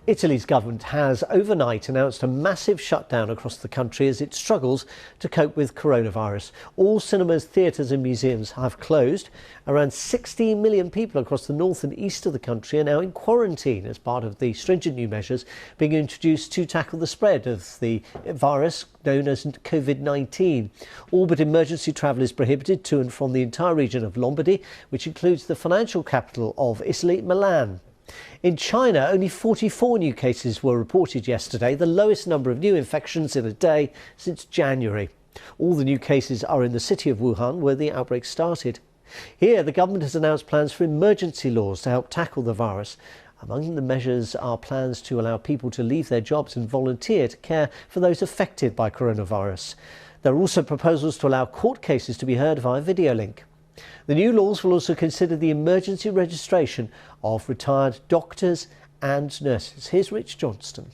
Italy's government has overnight announced a massive shutdown across the country as it struggles to cope with coronavirus. All cinemas, theatres and museums have closed. Around 16 million people across the north and east of the country are now in quarantine as part of the stringent new measures being introduced to tackle the spread of the virus known as COVID-19. All but emergency travel is prohibited to and from the entire region of Lombardy, which includes the financial capital of Italy, Milan. In China, only 44 new cases were reported yesterday, the lowest number of new infections in a day since January. All the new cases are in the city of Wuhan, where the outbreak started. Here, the government has announced plans for emergency laws to help tackle the virus. Among the measures are plans to allow people to leave their jobs and volunteer to care for those affected by coronavirus. There are also proposals to allow court cases to be heard via video link. The new laws will also consider the emergency registration of retired doctors and nurses. Here's Rich Johnston.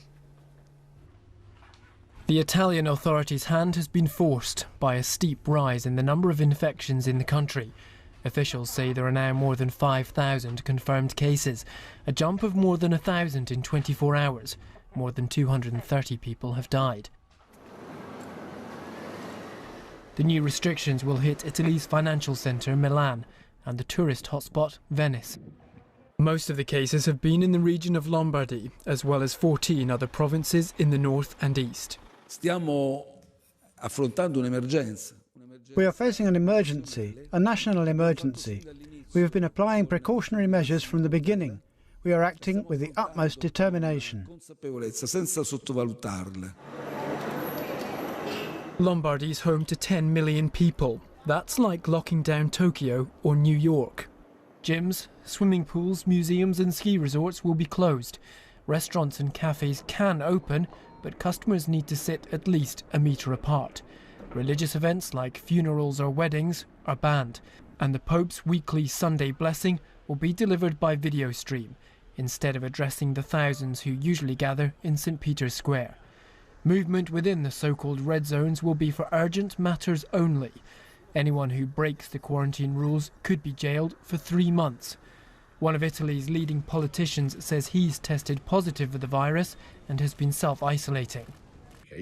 The Italian authorities' hand has been forced by a steep rise in the number of infections in the country. Officials say there are now more than 5,000 confirmed cases, a jump of more than 1,000 in 24 hours. More than 230 people have died. The new restrictions will hit Italy's financial centre, Milan, and the tourist hotspot, Venice. Most of the cases have been in the region of Lombardy, as well as 14 other provinces in the north and east. Stiamo affrontando un'emergenza. We are facing an emergency, a national emergency. We have been applying precautionary measures from the beginning. We are acting with the utmost determination. Senza sottovalutarle. Lombardy is home to 10 million people. That's like locking down Tokyo or New York. Gyms, swimming pools, museums and ski resorts will be closed. Restaurants and cafes can open, but customers need to sit at least a metre apart. Religious events like funerals or weddings are banned, and the Pope's weekly Sunday blessing will be delivered by video stream, instead of addressing the thousands who usually gather in St. Peter's Square. Movement within the so-called red zones will be for urgent matters only. Anyone who breaks the quarantine rules could be jailed for 3 months. One of Italy's leading politicians says he's tested positive for the virus and has been self-isolating. I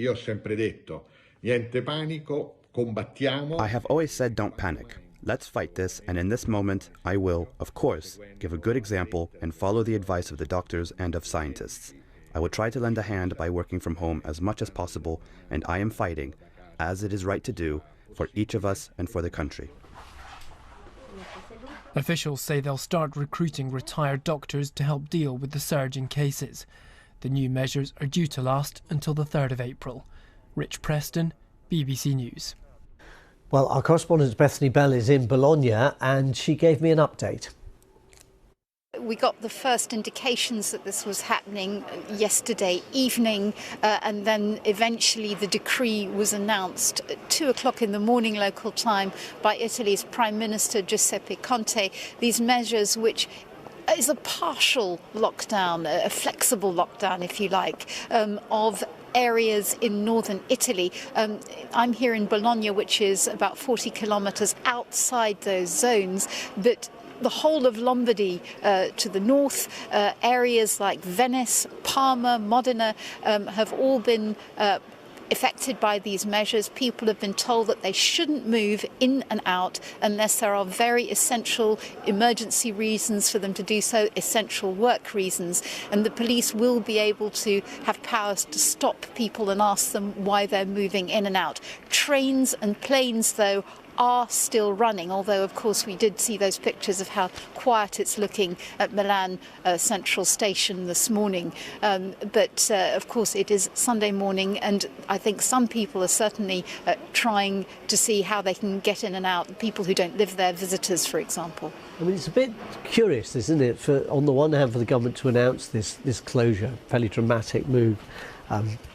have always said don't panic. Let's fight this, and in this moment I will, of course, give a good example and follow the advice of the doctors and of scientists. I will try to lend a hand by working from home as much as possible, and I am fighting, as it is right to do, for each of us and for the country. Officials say they'll start recruiting retired doctors to help deal with the surge in cases. The new measures are due to last until the 3rd of April. Rich Preston, BBC News. Well, our correspondent Bethany Bell is in Bologna and she gave me an update. We got the first indications that this was happening yesterday evening, and then eventually the decree was announced at 2 o'clock in the morning local time by Italy's Prime Minister Giuseppe Conte. These measures, which is a partial lockdown, a flexible lockdown, if you like, of areas in northern Italy. I'm here in Bologna, which is about 40 kilometres outside those zones, but the whole of Lombardy to the north, areas like Venice, Parma, Modena have all been affected by these measures. People have been told that they shouldn't move in and out unless there are very essential emergency reasons for them to do so, essential work reasons. And the police will be able to have powers to stop people and ask them why they're moving in and out. Trains and planes, though, are still running, although of course we did see those pictures of how quiet it's looking at Milan Central Station this morning. But of course it is Sunday morning, and I think some people are certainly trying to see how they can get in and out, people who don't live there, visitors for example. I mean, it's a bit curious, isn't it, for, on the one hand, for the government to announce this closure, fairly dramatic move.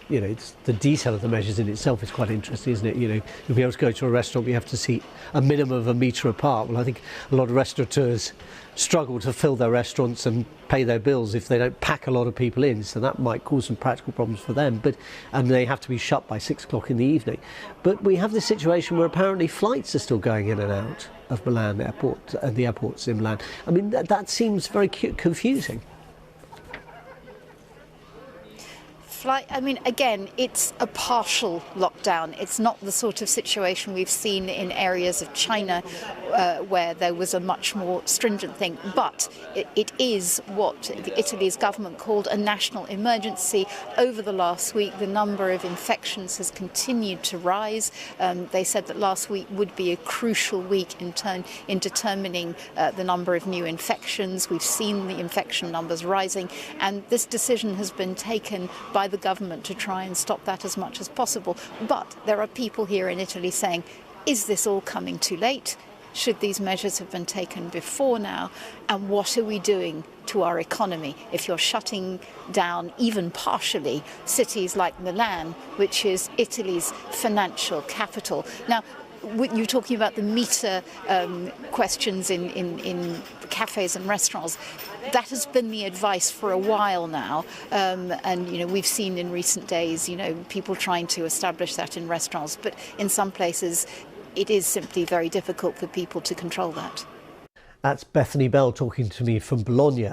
You know, it's, the detail of the measures in itself is quite interesting, isn't it? You know, you'll be able to go to a restaurant, you have to seat a minimum of a metre apart. Well, I think a lot of restaurateurs struggle to fill their restaurants and pay their bills if they don't pack a lot of people in, so that might cause some practical problems for them. And they have to be shut by 6 o'clock in the evening. But we have this situation where apparently flights are still going in and out of Milan airport, the airports in Milan. I mean, that seems very confusing. flight. I mean, again, it's a partial lockdown. It's not the sort of situation we've seen in areas of China where there was a much more stringent thing. But it is what Italy's government called a national emergency. Over the last week, the number of infections has continued to rise. They said that last week would be a crucial week in determining the number of new infections. We've seen the infection numbers rising, and this decision has been taken by the government to try and stop that as much as possible. But there are people here in Italy saying, is this all coming too late? Should these measures have been taken before now? And what are we doing to our economy if you're shutting down, even partially, cities like Milan, which is Italy's financial capital? Now, you're talking about the meter questions in cafes and restaurants. That has been the advice for a while now, and we've seen in recent days people trying to establish that in restaurants, but in some places it is simply very difficult for people to control that. That's Bethany Bell talking to me from Bologna.